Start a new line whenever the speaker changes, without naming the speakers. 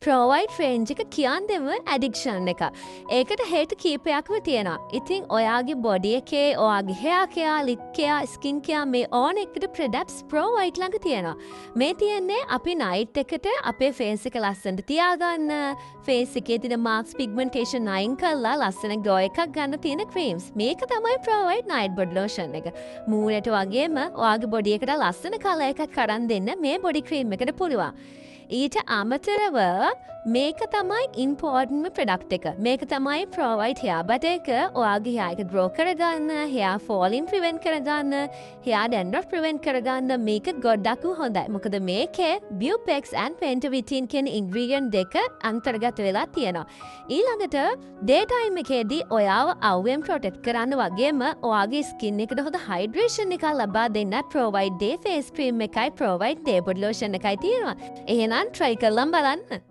ප්‍රෝවයිඩ් ෆ්‍රේන්ජ් එක කියන්නෙම ඇඩික්ෂන් එක. ඒකට හේතු කීපයක්ම තියෙනවා. ඉතින් ඔයාගේ බොඩි එකේ ඔයාගේ hair care, lip care, skin care මේ ඕන එකට ප්‍රොඩක්ට්ස් ප්‍රෝවයිඩ් ළඟ තියෙනවා. මේ තියෙන්නේ අපි නයිට් එකට අපේ ෆේස් එක ලස්සනට තියාගන්න, ෆේස් එකේ තියෙන මාක්ස් පිග්මන්ටේෂන් අයින් කරලා ලස්සන ග්ලෝ එකක් ගන්න තියෙන ක්‍රීම්ස්. මේක තමයි ප්‍රෝවයිඩ් නයිට් බොඩි ලෝෂන් එක. මූණට වගේම ඔයාගේ බොඩි එකට ලස්සන කලර් එකක් අරන් දෙන්න මේ බොඩි ක්‍රීම් එකට පුළුවන්. ඊට අමතරව මේක තමයි ඉම්පෝර්ටන්ට්ම ප්‍රොඩක්ට් එක. මේක තමයි ප්‍රෝවයිඩ් hair butter එක. ඔයාගේ hair එක grow කරගන්න, hair falling prevent කරගන්න, hair dandruff prevent කරගන්න මේක ගොඩක්ම හොඳයි. මොකද මේකේ Bupex and Pentabetene කියන ingredient දෙක අන්තර්ගත වෙලා තියෙනවා. ඊළඟට daytime එකේදී ඔයාව අවුවෙන් protect කරන්න වගේම ඔයාගේ skin එකට හොඳ hydration එකක් ලබා දෙන්න ප්‍රෝවයිඩ් day face cream එකයි ප්‍රෝවයිඩ් day body lotion එකයි තියෙනවා. එහෙනම් try කරලා බලන්න.